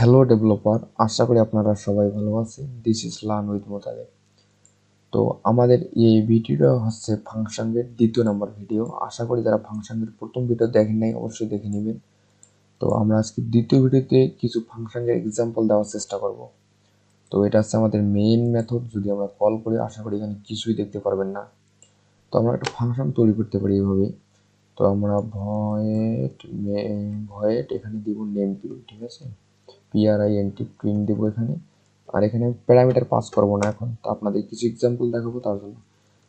Hello developer, আশা করি আপনারা সবাই ভালো আছেন। This is learn with Motaleb. তো আমাদের এই ভিডিওটা হচ্ছে ফাংশনের দ্বিতীয় নম্বর ভিডিও। আশা করি যারা ফাংশনের প্রথম ভিডিও দেখেন নাই অবশ্যই দেখে নেবেন। তো আমরা আজকে দ্বিতীয় ভিডিওতে কিছু ফাংশনের এক্সাম্পল দেওয়ার চেষ্টা করব। তো এটা হচ্ছে আমাদের মেইন মেথড। যদি আমরা কল করি আশা করি এখানে কিছুই দেখতে পারবেন না। তো আমরা একটা ফাংশন তৈরি করতে পারি এইভাবে। তো আমরা ভয়েড এখানে দিব নেম প্রিন্ট, ঠিক আছে, print প্রিন্ট দেবো এখানে। আর এখানে প্যারামিটার পাস করবো না এখন, তো আপনাদের কিছু এক্সাম্পল দেখাবো তার জন্য।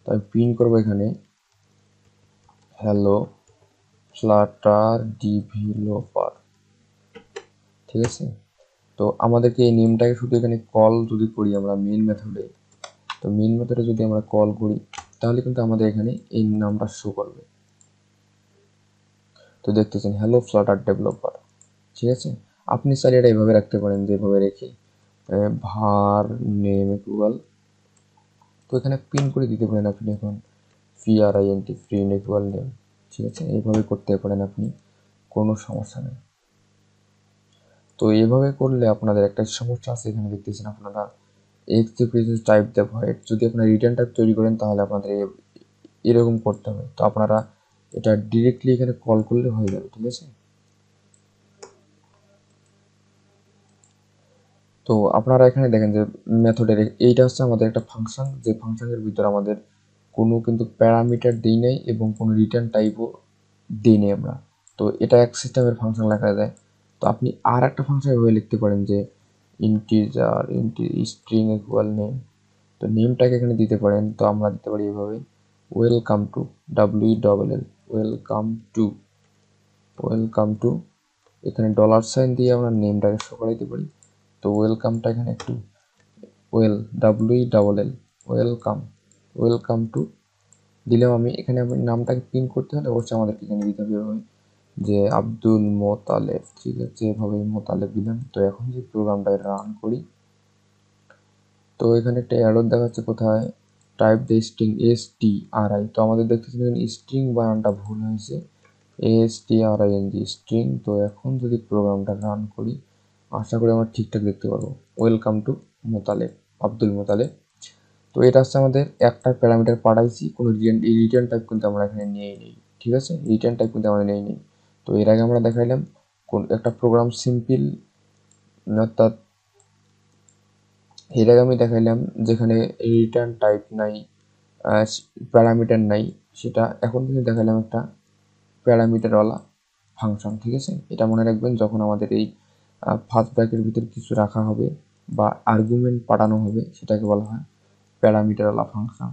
তো আমি প্রিন্ট করবো এখানে হ্যালো ফ্লাটার ডেভেলপার, ঠিক আছে। তো আমাদেরকে এই নেমটাকে শুধু এখানে কল যদি করি আমরা মেইন মেথডে, তো মেইন মেথডে যদি আমরা কল করি তাহলে কিন্তু আমাদের এখানে এই নামটা শো করবে। তো দেখতেছেন হ্যালো ফ্লাটার ডেভেলপার, ঠিক আছে। আপনি চাইলে এটা এইভাবে রাখতে পারেন, যেভাবে রেখে ভার নেম ইকুয়াল, তো এখানে প্রিন্ট করে দিতে পারেন আপনি এখন প্রিন্ট ইকুয়াল নেম, ঠিক আছে। এইভাবে করতে পারেন আপনি, কোনো সমস্যা নেই। তো এইভাবে করলে আপনাদের একটা সমস্যা আছে, এখানে দেখতেছেন আপনারা এক্সিকিউটিভ টাইপ দ্য ভয়েড, যদি আপনারা রিটার্ন টাইপ তৈরি করেন তাহলে আপনাদের এরকম করতে হবে। তো আপনারা এটা ডিরেক্টলি এখানে কল করলে হয়ে যাবে, ঠিক আছে। তো আপনারা এখানে দেখেন যে মেথডের এইটা হচ্ছে আমাদের একটা ফাংশন, যে ফাংশনের ভিতরে আমাদের কোনো কিন্তু প্যারামিটার দিই নাই এবং কোনো রিটার্ন টাইপও দিই নাই আমরা। তো এটা এক সিস্টেমের ফাংশন লেখা যায়। তো আপনি আর একটা ফাংশন এভাবে লিখতে পারেন যে ইন্টিজার স্ট্রিং ইকুয়াল নেম, তো নেমটাকে এখানে দিতে পারেন। তো আমরা দিতে পারি এভাবে welcome to WELL welcome to এখানে $সাইন দিয়ে আমরা নেমটাকে শো করাইতে পারি। তো ওয়েলকামটা এখানে একটু WELL ওয়েলকাম টু দিলাম আমি। এখানে আমি নামটাকে প্রিন্ট করতে হলে অবশ্যই আমাদেরকে এখানে দিতে হবে যে আব্দুল মোতালেব, ঠিক আছে, এভাবে মোতালেব দিলাম। তো এখন যে প্রোগ্রামটা রান করি, তো এখানে একটা এরর দেখাচ্ছে কোথায়, টাইপ দ্য স্ট্রিং STRI। তো আমাদের দেখতেছেন এখানে স্ট্রিং বানানটা ভুল হয়েছে, STRING স্ট্রিং। তো এখন যদি প্রোগ্রামটা রান করি আশা করি আমরা ঠিকঠাক দেখতে পারবো ওয়েলকাম টু মোতালেব, আব্দুল মোতালেব। তো এটা হচ্ছে আমাদের একটা প্যারামিটার পাঠাইছি, কোনো রিটার্ন টাইপ কিন্তু আমরা এখানে নিয়েই নেই, ঠিক আছে। রিটার্ন টাইপ কিন্তু আমরা নিয়েই নেই। তো এর আগে আমরা দেখাইলাম কোন একটা প্রোগ্রাম সিম্পল, অর্থাৎ এর আগে আমি দেখাইলাম যেখানে রিটার্ন টাইপ নাই, প্যারামিটার নাই, সেটা এখন কিন্তু দেখাইলাম একটা প্যারামিটারওয়ালা ফাংশন, ঠিক আছে। এটা মনে রাখবেন, যখন আমাদের এই ফার্স্ট ব্র্যাকের ভিতরে কিছু রাখা হবে বা আর্গুমেন্ট পাঠানো হবে সেটাকে বলা হয় প্যারামিটারওয়ালা ফাংশন।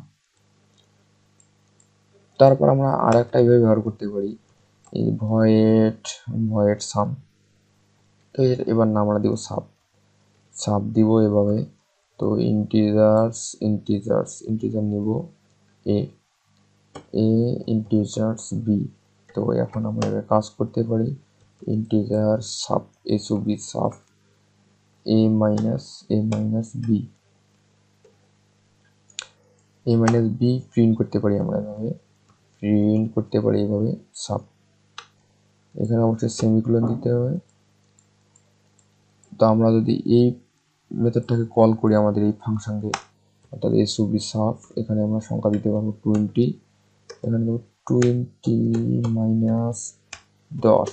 তারপর আমরা আর একটা এইভাবে ব্যবহার করতে পারি এই ভয়েড সাম। তো এবার না আমরা দিব সাব দিব এভাবে। তো ইন্টিজার নিব এ ইন্টিজার্স বি। তো এখন আমরা কাজ করতে পারি integer sub SB sub B print করতে পারি আমরা এভাবে, সাব। এখানে অবশ্যই সেমিকোলন দিতে হবে। তো আমরা যদি এই মেথডটাকে কল করি আমাদের এই ফাংশনকে, অর্থাৎ এসবি সাব, এখানে আমরা সংখ্যা দিতে পারবো 20, এখানে দেবো 20 - 10।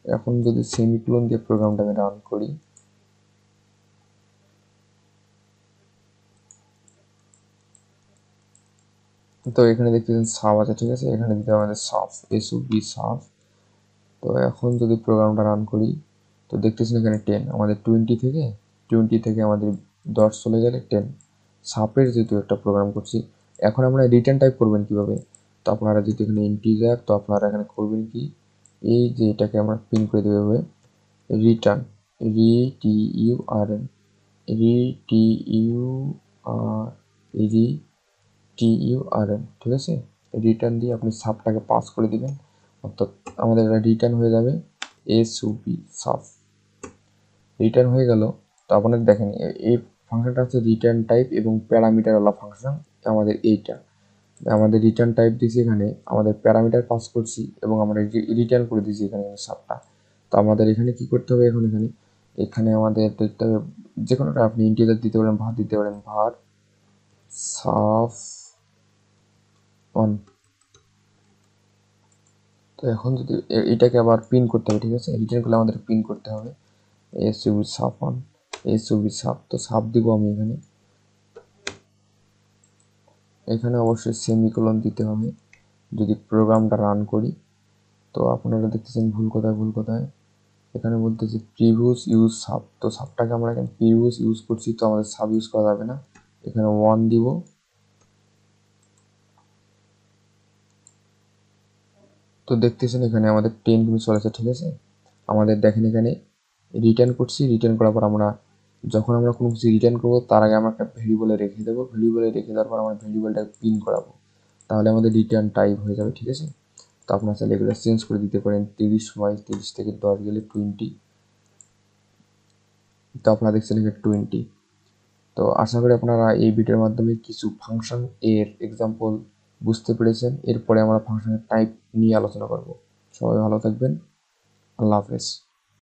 এখন যদি সেমিকোলন দিয়ে প্রোগ্রামটাকে রান করি, তো এখানে দেখতেছেন সাব আছে, ঠিক আছে। এখানে দিতে হবে আমাদের সাব এসবি সাব। তো এখন যদি প্রোগ্রামটা রান করি তো দেখতেছেন এখানে 10, আমাদের 20 থেকে আমাদের 10 চলে গেলে 10। সাপের যেহেতু একটা প্রোগ্রাম করছি, এখন আমরা রিটার্ন টাইপ করবেন কিভাবে। তো আপনারা যেহেতু এখানে ইন্টিজার, তো আপনারা এখানে করবেন কি, এই যে এটাকে আমরা প্রিন্ট করে দেবো এভাবে রিটার্ন RTURN ঠিক আছে। রিটার্ন দিয়ে আপনি সাবটাকে পাস করে দিবেন, অর্থাৎ আমাদের এটা রিটার্ন হয়ে যাবে এসওপি সাব। রিটার্ন হয়ে গেল। তো আপনাদের দেখেন এই ফাংশনটা হচ্ছে রিটার্ন টাইপ এবং প্যারামিটারওয়ালা ফাংশন। আমাদের এইটা আমাদের রিটার্ন টাইপ দিয়েছি, এখানে আমাদের প্যারামিটার পাস করছি এবং আমরা রিটার্ন করে দিয়েছি এখানে সাবটা। তো আমাদের এখানে কি করতে হবে, এখন এখানে এখানে আমাদের দেখতে হবে যে কোনো আপনি ইন্টিজার দিতে পারেন, ভার দিতে পারেন, ভার সাফ অন। তো এখন যদি এটাকে আবার প্রিন্ট করতে হবে, ঠিক আছে, রিটার্ন করলে আমাদের প্রিন্ট করতে হবে এসইউভি সাফ অন, এসইউভি সাফ। তো সাফ দিব আমি এখানে, এখানে অবশ্যই সেমিকোলন দিতে হবে যদি প্রোগ্রামটা রান করি। তো আপনারা দেখতেছেন ভুল কোথায়, এখানে বলতেছি প্রিভিয়াস ইউজ সাব। তো সাবটাকে আমরা এখানে প্রিভিয়াস ইউজ করছি, তো আমাদের সাব ইউজ করা যাবে না, এখানে 1 দিব। তো দেখতেছেন এখানে আমাদের 10 কিন্তু চলেছে, ঠিক আছে। আমাদের দেখেন এখানে রিটার্ন করছি, রিটার্ন করার পর আমরা যখন আমরা কোনো কিছু রিটার্ন করবো তার আগে আমরা একটা ভেরিয়েবলে রেখে দেবো, ভেরিয়েবলে রেখে দেওয়ার পর আমরা ভেরিয়েবলটাকে প্রিন্ট করাবো, তাহলে আমাদের রিটার্ন টাইপ হয়ে যাবে, ঠিক আছে। তো আপনারা চাইলে এগুলো চেঞ্জ করে দিতে পারেন, 30 থেকে 10 গেলে 20। তো আপনারা দেখছেন এখানে 20। তো আশা করি আপনারা এই ভিডিওর মাধ্যমে কিছু ফাংশন এর এক্সাম্পল বুঝতে পেরেছেন। এরপরে আমরা ফাংশনের টাইপ নিয়ে আলোচনা করব। সবাই ভালো থাকবেন, আল্লাহ হাফেজ।